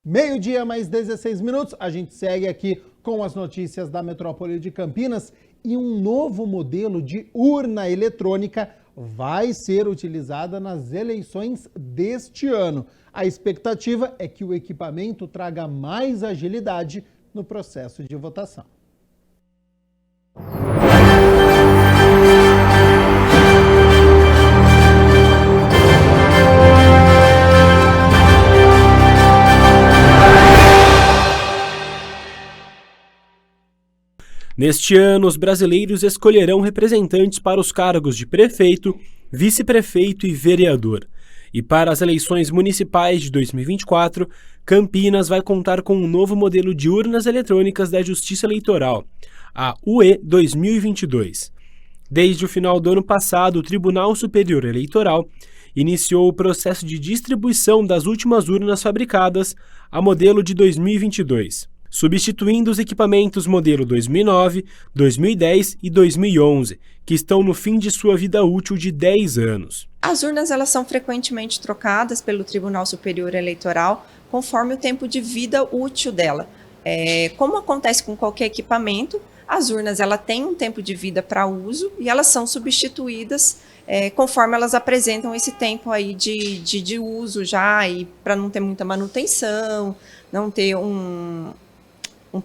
Meio-dia, mais 16 minutos. A gente segue aqui com as notícias da metrópole de Campinas e um novo modelo de urna eletrônica vai ser utilizada nas eleições deste ano. A expectativa é que o equipamento traga mais agilidade no processo de votação. Neste ano, os brasileiros escolherão representantes para os cargos de prefeito, vice-prefeito e vereador. E para as eleições municipais de 2024, Campinas vai contar com um novo modelo de urnas eletrônicas da Justiça Eleitoral, a UE 2022. Desde o final do ano passado, o Tribunal Superior Eleitoral iniciou o processo de distribuição das últimas urnas fabricadas a modelo de 2022. Substituindo os equipamentos modelo 2009, 2010 e 2011, que estão no fim de sua vida útil de 10 anos. As urnas elas são frequentemente trocadas pelo Tribunal Superior Eleitoral conforme o tempo de vida útil dela. Como acontece com qualquer equipamento, as urnas têm um tempo de vida para uso e elas são substituídas conforme elas apresentam esse tempo aí de uso já, e para não ter muita manutenção, não ter um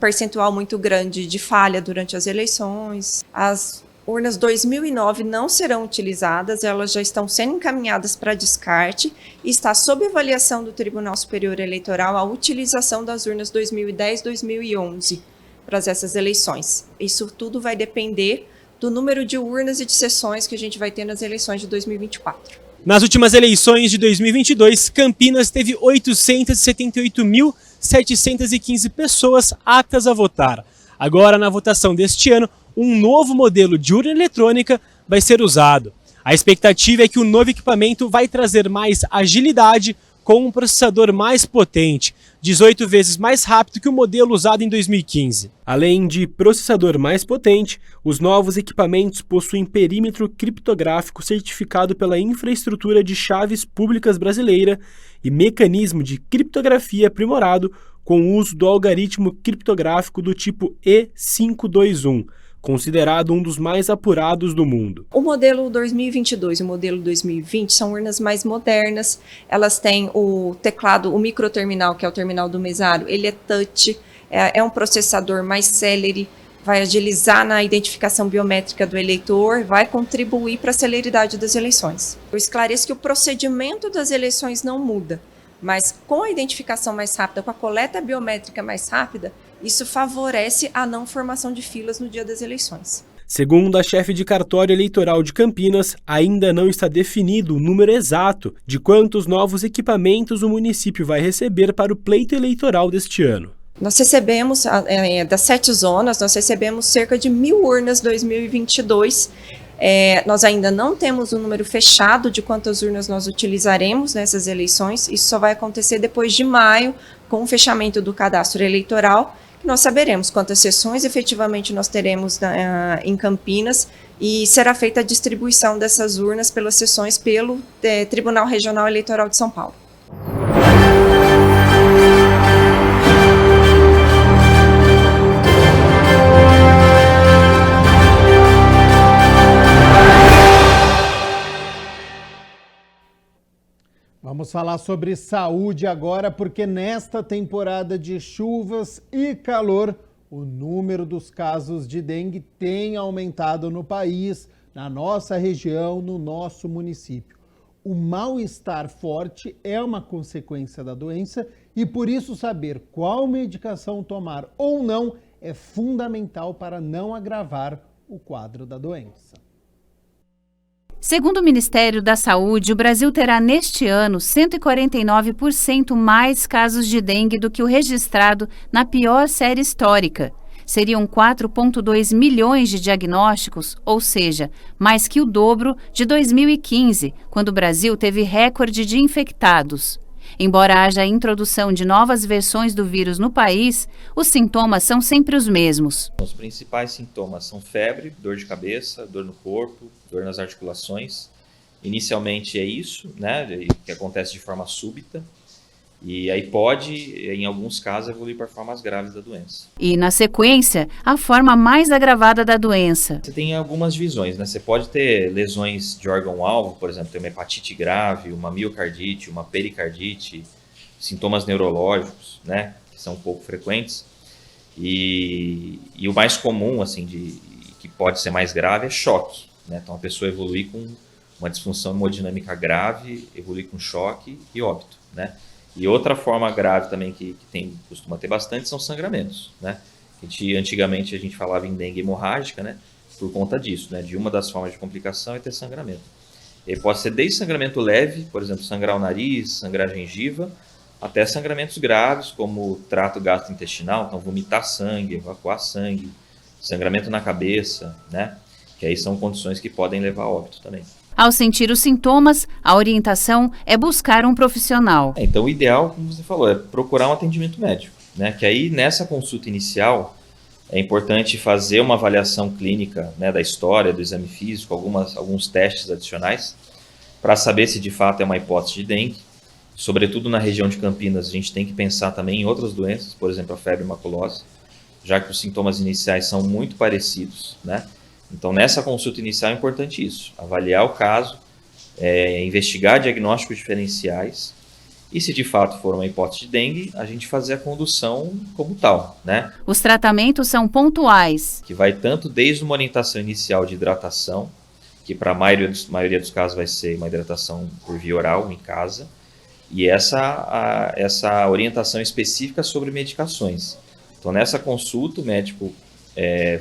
percentual muito grande de falha durante as eleições. As urnas 2009 não serão utilizadas, elas já estão sendo encaminhadas para descarte e está sob avaliação do Tribunal Superior Eleitoral a utilização das urnas 2010 e 2011 para essas eleições. Isso tudo vai depender do número de urnas e de sessões que a gente vai ter nas eleições de 2024. Nas últimas eleições de 2022, Campinas teve 878.715 pessoas aptas a votar. Agora, na votação deste ano, um novo modelo de urna eletrônica vai ser usado. A expectativa é que o novo equipamento vai trazer mais agilidade com um processador mais potente, 18 vezes mais rápido que o modelo usado em 2015. Além de processador mais potente, os novos equipamentos possuem perímetro criptográfico certificado pela Infraestrutura de Chaves Públicas Brasileira e mecanismo de criptografia aprimorado com o uso do algoritmo criptográfico do tipo E521, considerado um dos mais apurados do mundo. O modelo 2022 e o modelo 2020 são urnas mais modernas, elas têm o teclado, o microterminal, que é o terminal do mesário, ele é touch, é um processador mais célere, vai agilizar na identificação biométrica do eleitor, vai contribuir para a celeridade das eleições. Eu esclareço que o procedimento das eleições não muda, mas com a identificação mais rápida, com a coleta biométrica mais rápida, isso favorece a não formação de filas no dia das eleições. Segundo a chefe de cartório eleitoral de Campinas, ainda não está definido o número exato de quantos novos equipamentos o município vai receber para o pleito eleitoral deste ano. Nós recebemos, das 7 zonas, nós recebemos cerca de 1.000 urnas 2022. Nós ainda não temos um número fechado de quantas urnas nós utilizaremos nessas eleições. Isso só vai acontecer depois de maio, com o fechamento do cadastro eleitoral. Nós saberemos quantas sessões efetivamente nós teremos em Campinas e será feita a distribuição dessas urnas pelas sessões pelo Tribunal Regional Eleitoral de São Paulo. Vamos falar sobre saúde agora, porque nesta temporada de chuvas e calor, o número dos casos de dengue tem aumentado no país, na nossa região, no nosso município. O mal-estar forte é uma consequência da doença e por isso saber qual medicação tomar ou não é fundamental para não agravar o quadro da doença. Segundo o Ministério da Saúde, o Brasil terá neste ano 149% mais casos de dengue do que o registrado na pior série histórica. Seriam 4,2 milhões de diagnósticos, ou seja, mais que o dobro de 2015, quando o Brasil teve recorde de infectados. Embora haja a introdução de novas versões do vírus no país, os sintomas são sempre os mesmos. Os principais sintomas são febre, dor de cabeça, dor no corpo, dor nas articulações. Inicialmente é isso, né, que acontece de forma súbita. E aí pode, em alguns casos, evoluir para formas graves da doença. E, na sequência, a forma mais agravada da doença. Você tem algumas divisões, né? Você pode ter lesões de órgão-alvo, por exemplo, ter uma hepatite grave, uma miocardite, uma pericardite, sintomas neurológicos, né? Que são um pouco frequentes. E o mais comum, assim, que pode ser mais grave, é choque, né? Então, a pessoa evoluir com uma disfunção hemodinâmica grave, evoluir com choque e óbito, né? E outra forma grave também que costuma ter bastante são sangramentos, né? Antigamente a gente falava em dengue hemorrágica, né? Por conta disso, né? De uma das formas de complicação é ter sangramento. E pode ser desde sangramento leve, por exemplo, sangrar o nariz, sangrar a gengiva, até sangramentos graves, como trato gastrointestinal, então vomitar sangue, evacuar sangue, sangramento na cabeça, né? Que aí são condições que podem levar a óbito também. Ao sentir os sintomas, a orientação é buscar um profissional. Então, o ideal, como você falou, é procurar um atendimento médico, né? Que aí, nessa consulta inicial, é importante fazer uma avaliação clínica, né, da história, do exame físico, alguns testes adicionais, para saber se de fato é uma hipótese de dengue. Sobretudo na região de Campinas, a gente tem que pensar também em outras doenças, por exemplo, a febre maculosa, já que os sintomas iniciais são muito parecidos, né? Então, nessa consulta inicial é importante isso, avaliar o caso, investigar diagnósticos diferenciais e, se de fato for uma hipótese de dengue, a gente fazer a condução como tal, né? Os tratamentos são pontuais. Que vai tanto desde uma orientação inicial de hidratação, que para a maioria dos casos vai ser uma hidratação por via oral em casa, e essa orientação específica sobre medicações. Então, nessa consulta, o médico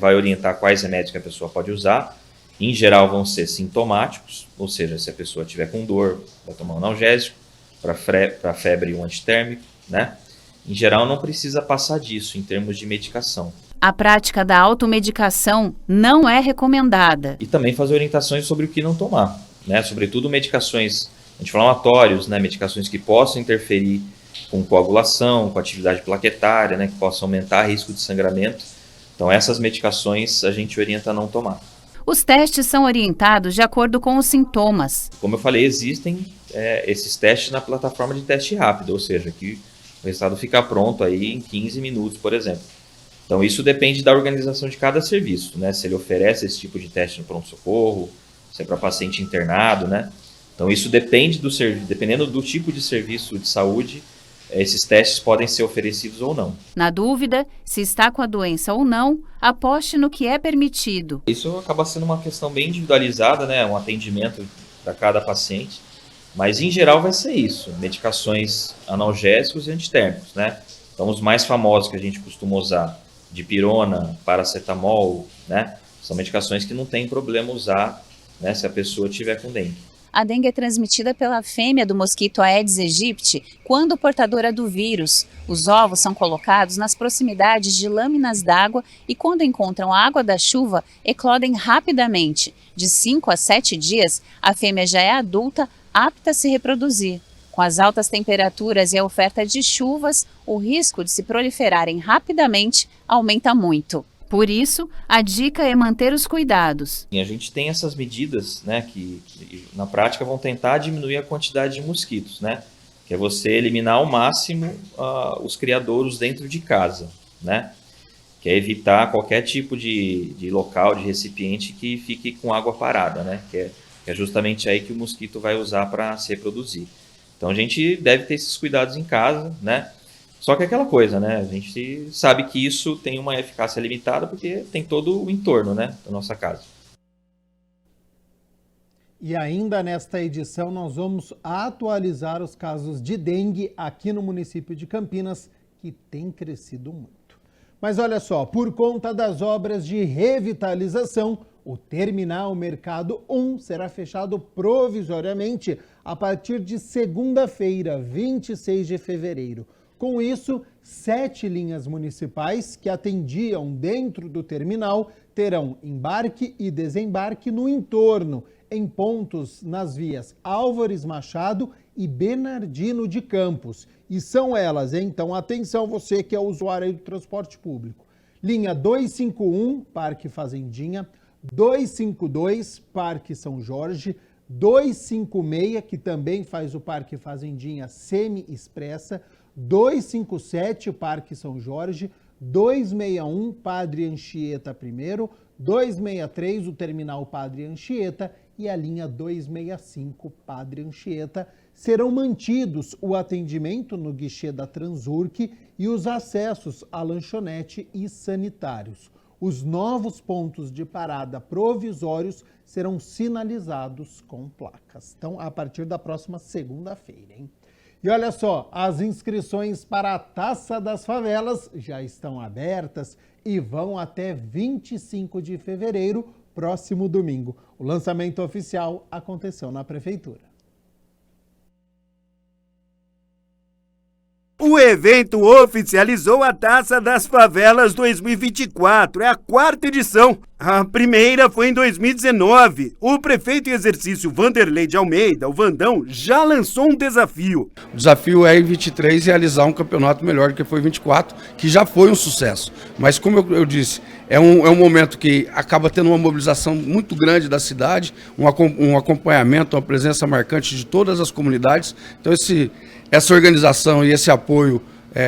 vai orientar quais remédios que a pessoa pode usar. Em geral, vão ser sintomáticos, ou seja, se a pessoa tiver com dor, vai tomar um analgésico, para febre um antitérmico, né? Em geral, não precisa passar disso em termos de medicação. A prática da automedicação não é recomendada. E também fazer orientações sobre o que não tomar, né? Sobretudo medicações anti-inflamatórios, né? Medicações que possam interferir com coagulação, com atividade plaquetária, né? Que possam aumentar o risco de sangramento. Então, essas medicações a gente orienta a não tomar. Os testes são orientados de acordo com os sintomas. Como eu falei, existem esses testes na plataforma de teste rápido, ou seja, que o resultado fica pronto aí em 15 minutos, por exemplo. Então, isso depende da organização de cada serviço, né? Se ele oferece esse tipo de teste no pronto-socorro, se é para paciente internado, né? Então, isso depende do serviço, dependendo do tipo de serviço de saúde, esses testes podem ser oferecidos ou não. Na dúvida, se está com a doença ou não, aposte no que é permitido. Isso acaba sendo uma questão bem individualizada, né? Um atendimento para cada paciente, mas em geral vai ser isso, medicações analgésicos e antitérmicos, né? Então, os mais famosos que a gente costuma usar, dipirona, paracetamol, né? São medicações que não tem problema usar, né, se a pessoa tiver com dengue. A dengue é transmitida pela fêmea do mosquito Aedes aegypti quando portadora do vírus. Os ovos são colocados nas proximidades de lâminas d'água e, quando encontram a água da chuva, eclodem rapidamente. De 5 a 7 dias, a fêmea já é adulta, apta a se reproduzir. Com as altas temperaturas e a oferta de chuvas, o risco de se proliferarem rapidamente aumenta muito. Por isso, a dica é manter os cuidados. E a gente tem essas medidas, né, que na prática vão tentar diminuir a quantidade de mosquitos, né? Que é você eliminar ao máximo os criadouros dentro de casa, né? Que é evitar qualquer tipo de local, de recipiente que fique com água parada, né? Que é justamente aí que o mosquito vai usar para se reproduzir. Então a gente deve ter esses cuidados em casa, né? Só que é aquela coisa, né? A gente sabe que isso tem uma eficácia limitada porque tem todo o entorno, né, da nossa casa. E ainda nesta edição nós vamos atualizar os casos de dengue aqui no município de Campinas, que tem crescido muito. Mas olha só, por conta das obras de revitalização, o Terminal Mercado 1 será fechado provisoriamente a partir de segunda-feira, 26 de fevereiro. Com isso, 7 linhas municipais que atendiam dentro do terminal terão embarque e desembarque no entorno, em pontos nas vias Álvares Machado e Bernardino de Campos. E são elas, então, atenção você que é usuário do transporte público. Linha 251, Parque Fazendinha, 252, Parque São Jorge, 256, que também faz o Parque Fazendinha semi-expressa, 257, Parque São Jorge, 261, Padre Anchieta I, 263, o Terminal Padre Anchieta e a linha 265, Padre Anchieta. Serão mantidos o atendimento no guichê da Transurc e os acessos à lanchonete e sanitários. Os novos pontos de parada provisórios serão sinalizados com placas. Então, a partir da próxima segunda-feira, hein? E olha só, as inscrições para a Taça das Favelas já estão abertas e vão até 25 de fevereiro, próximo domingo. O lançamento oficial aconteceu na Prefeitura. O evento oficializou a Taça das Favelas 2024, é a 4ª edição. A primeira foi em 2019. O prefeito em exercício Vanderlei de Almeida, o Vandão, já lançou um desafio. O desafio é em 23 realizar um campeonato melhor do que foi em 24, que já foi um sucesso. Mas como eu disse, é um momento que acaba tendo uma mobilização muito grande da cidade, um acompanhamento, uma presença marcante de todas as comunidades. Então essa organização e esse apoio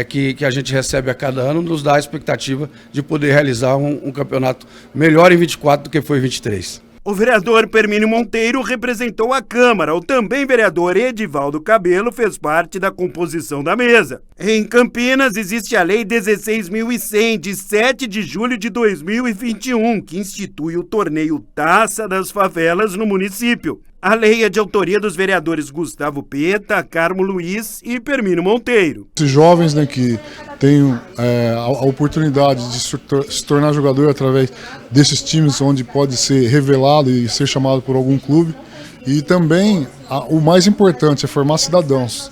que a gente recebe a cada ano nos dá a expectativa de poder realizar um campeonato melhor em 24 do que foi em 23. O vereador Permínio Monteiro representou a Câmara. O também vereador Edivaldo Cabelo fez parte da composição da mesa. Em Campinas existe a Lei 16.100, de 7 de julho de 2021, que institui o torneio Taça das Favelas no município. A lei é de autoria dos vereadores Gustavo Peta, Carmo Luiz e Permínio Monteiro. Esses jovens, né, que têm a oportunidade de se tornar jogador através desses times onde pode ser revelado e ser chamado por algum clube. E também o mais importante é formar cidadãos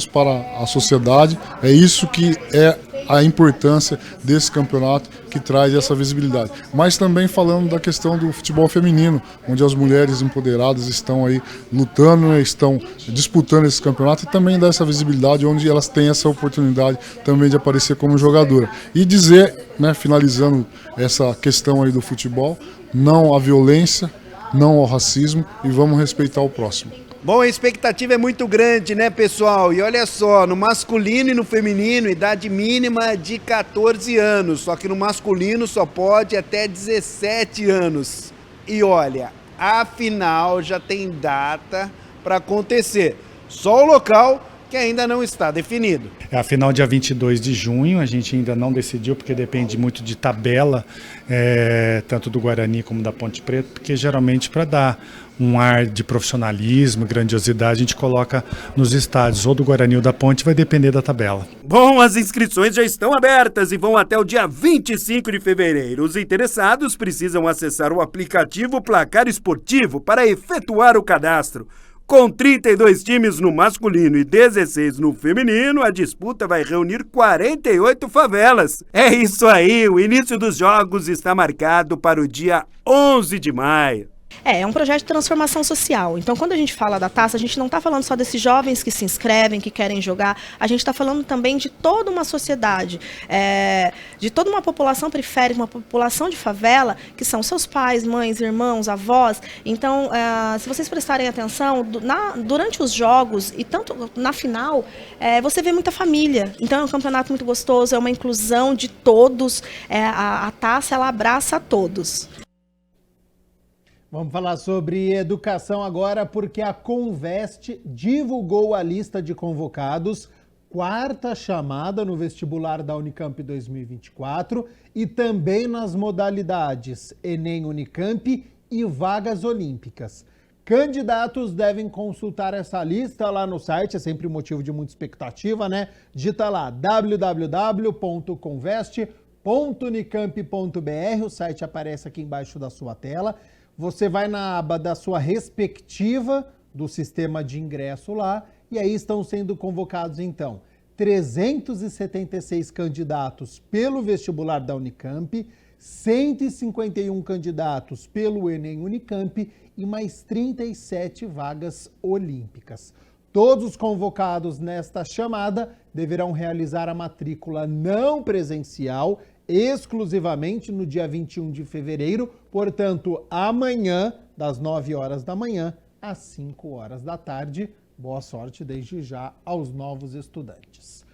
para a sociedade. É isso que é a importância desse campeonato, que traz essa visibilidade. Mas também falando da questão do futebol feminino, onde as mulheres empoderadas estão aí lutando, né, estão disputando esse campeonato, e também dá essa visibilidade, onde elas têm essa oportunidade também de aparecer como jogadora. E dizer, né, finalizando essa questão aí do futebol, não à violência, não ao racismo, e vamos respeitar o próximo. Bom, a expectativa é muito grande, né, pessoal? E olha só, no masculino e no feminino, idade mínima de 14 anos. Só que no masculino só pode até 17 anos. E olha, a final já tem data para acontecer. Só o local que ainda não está definido. É a final dia 22 de junho, a gente ainda não decidiu, porque depende muito de tabela, tanto do Guarani como da Ponte Preta, porque geralmente para dar um ar de profissionalismo, grandiosidade, a gente coloca nos estádios ou do Guarani ou da Ponte, vai depender da tabela. Bom, as inscrições já estão abertas e vão até o dia 25 de fevereiro. Os interessados precisam acessar o aplicativo Placar Esportivo para efetuar o cadastro. Com 32 times no masculino e 16 no feminino, a disputa vai reunir 48 favelas. É isso aí, o início dos jogos está marcado para o dia 11 de maio. É um projeto de transformação social. Então, quando a gente fala da taça, a gente não está falando só desses jovens que se inscrevem, que querem jogar. A gente está falando também de toda uma sociedade, de toda uma população periférica, uma população de favela, que são seus pais, mães, irmãos, avós. Então, se vocês prestarem atenção, durante os jogos e tanto na final, você vê muita família. Então, é um campeonato muito gostoso, é uma inclusão de todos. A taça, ela abraça a todos. Vamos falar sobre educação agora, porque a Conveste divulgou a lista de convocados, 4ª chamada no vestibular da Unicamp 2024 e também nas modalidades Enem Unicamp e vagas olímpicas. Candidatos devem consultar essa lista lá no site, é sempre motivo de muita expectativa, né? Digita lá www.conveste.unicamp.br, o site aparece aqui embaixo da sua tela. Você vai na aba da sua respectiva do sistema de ingresso lá, e aí estão sendo convocados, então, 376 candidatos pelo vestibular da Unicamp, 151 candidatos pelo Enem Unicamp e mais 37 vagas olímpicas. Todos os convocados nesta chamada deverão realizar a matrícula não presencial exclusivamente no dia 21 de fevereiro, portanto, amanhã, das 9 horas da manhã às 5 horas da tarde. Boa sorte desde já aos novos estudantes.